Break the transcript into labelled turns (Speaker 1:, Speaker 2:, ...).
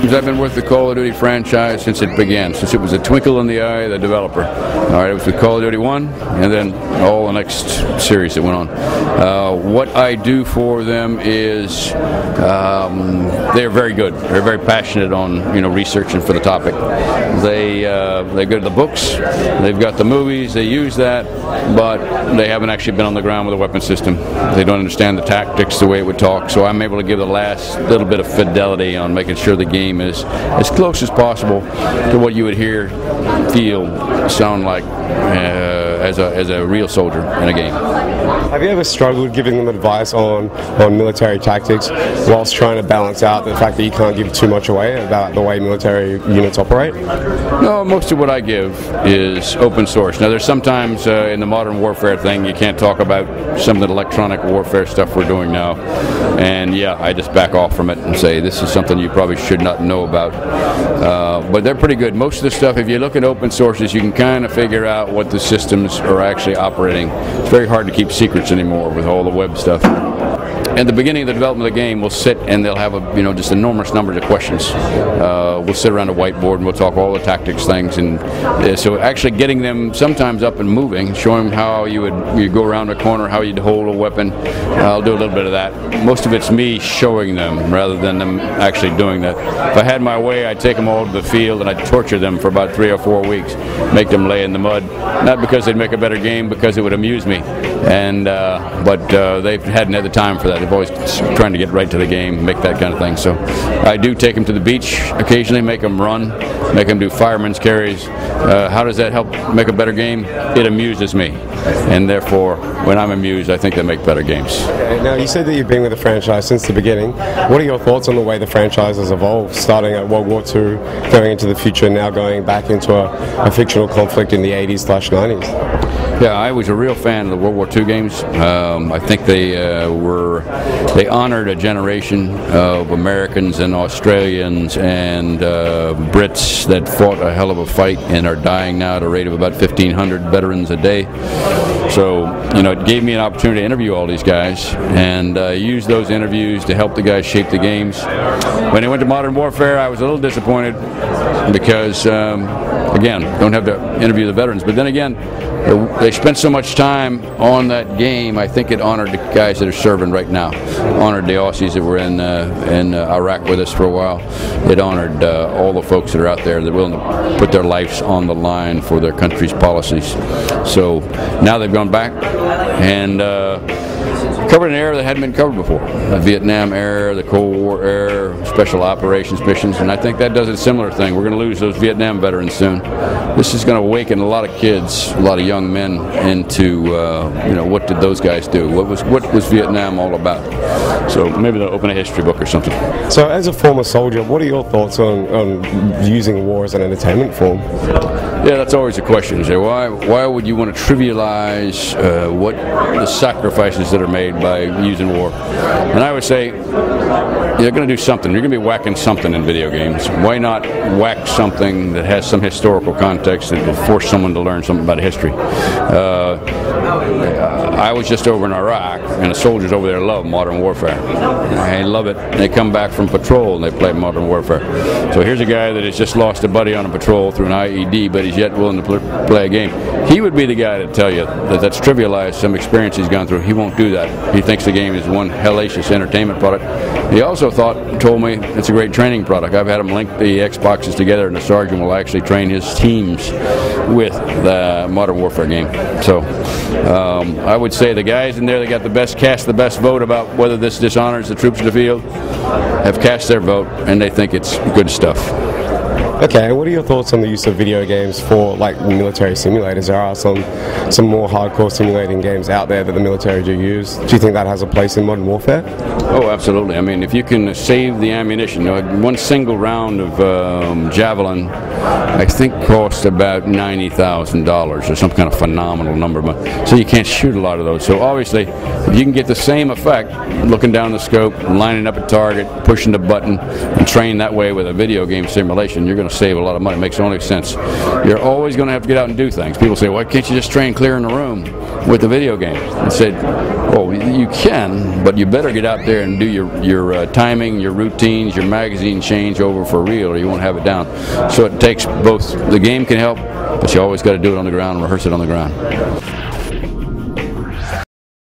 Speaker 1: games. I've been with the Call of Duty franchise since it began, since it was a twinkle in the eye of the developer. All right, it was with Call of Duty 1, and then all the next series that went on. What I do for them is they're very good. They're very passionate on researching for the topic. They go to the books. They've got the movies. They use that, but they haven't actually been on the ground with a weapon system. They don't understand the tactics the way it would talk. So I'm able to give the last little bit of fidelity on making sure the game is as close as possible to what you would hear, feel, sound like as a real soldier in a game.
Speaker 2: Have you ever struggled giving them advice on military tactics whilst trying to balance out the fact that you can't give too much away about the way military units operate?
Speaker 1: No, most of what I give is open source. Now, there's sometimes in the modern warfare thing you can't talk about some of the electronic warfare stuff we're doing now, and yeah, I just back off from it and say this is something you probably should not know about. But they're pretty good. Most of the stuff, if you look at open sources, you can kind of figure out what the systems are actually operating. It's very hard to keep secrets anymore with all the web stuff. At the beginning of the development of the game, we'll sit and they'll have just enormous numbers of questions. We'll sit around a whiteboard and we'll talk all the tactics things, and so actually getting them sometimes up and moving, showing them how you go around a corner, how you'd hold a weapon. I'll do a little bit of that. Most of it's me showing them rather than them actually doing that. If I had my way, I'd take them all to the field and I'd torture them for about 3 or 4 weeks, make them lay in the mud, not because they'd make a better game, because it would amuse me. And but they hadn't had the time for that. They've always trying to get right to the game, make that kind of thing. So I do take them to the beach occasionally, make them run, make them do fireman's carries. How does that help make a better game? It amuses me, and therefore, when I'm amused, I think they make better games.
Speaker 2: Okay, now, you said that you've been with the franchise since the beginning. What are your thoughts on the way the franchise has evolved, starting at World War II, going into the future, now going back into a fictional conflict in the 80s/90s?
Speaker 1: Yeah, I was a real fan of the World War II games. I think they honored a generation of Americans and Australians and Brits that fought a hell of a fight and are dying now at a rate of about 1,500 veterans a day. So, it gave me an opportunity to interview all these guys and use those interviews to help the guys shape the games. When they went to Modern Warfare, I was a little disappointed because, again, don't have to interview the veterans. But then again, they spent so much time on that game. I think it honored the guys that are serving right now. Honored the Aussies that were in Iraq with us for a while. It honored all the folks that are out there that are willing to put their lives on the line for their country's policies. So now they've gone back and covered an era that hadn't been covered before. The Vietnam era, the Cold War era, special operations missions, and I think that does a similar thing. We're going to lose those Vietnam veterans soon. This is going to awaken a lot of kids, a lot of young men into, what did those guys do? What was Vietnam all about? So maybe they'll open a history book or something.
Speaker 2: So as a former soldier, what are your thoughts on using war as an entertainment form?
Speaker 1: Yeah, that's always a question. So why would you want to trivialize what the sacrifices that are made by using war? And I would say you're going to do something. You're going to be whacking something in video games. Why not whack something that has some historical context that will force someone to learn something about history? I was just over in Iraq, and the soldiers over there love Modern Warfare. They love it. They come back from patrol and they play Modern Warfare. So here's a guy that has just lost a buddy on a patrol through an IED, but he's yet willing to play a game. He would be the guy to tell you that that's trivialized some experience he's gone through. He won't do that. He thinks the game is one hellacious entertainment product. He also told me it's a great training product. I've had him link the Xboxes together, and the sergeant will actually train his teams with the Modern Warfare game. So I would say the guys in there that got cast the best vote about whether this dishonors the troops in the field have cast their vote, and they think it's good stuff.
Speaker 2: Okay, and what are your thoughts on the use of video games for military simulators? There are some more hardcore simulating games out there that the military do use. Do you think that has a place in Modern Warfare?
Speaker 1: Oh, absolutely. I mean, if you can save the ammunition, one single round of Javelin, I think, cost about $90,000 or some kind of phenomenal number. So you can't shoot a lot of those. So obviously, if you can get the same effect, looking down the scope, lining up a target, pushing the button, and train that way with a video game simulation, you're going to save a lot of money. It makes only sense. You're always going to have to get out and do things. People say, why can't you just train clear in the room with the video game? I said, Oh, you can, but you better get out there and do your timing, your routines, your magazine changeover for real, or you won't have it down. So it takes both. The game can help, but you always got to do it on the ground and rehearse it on the ground.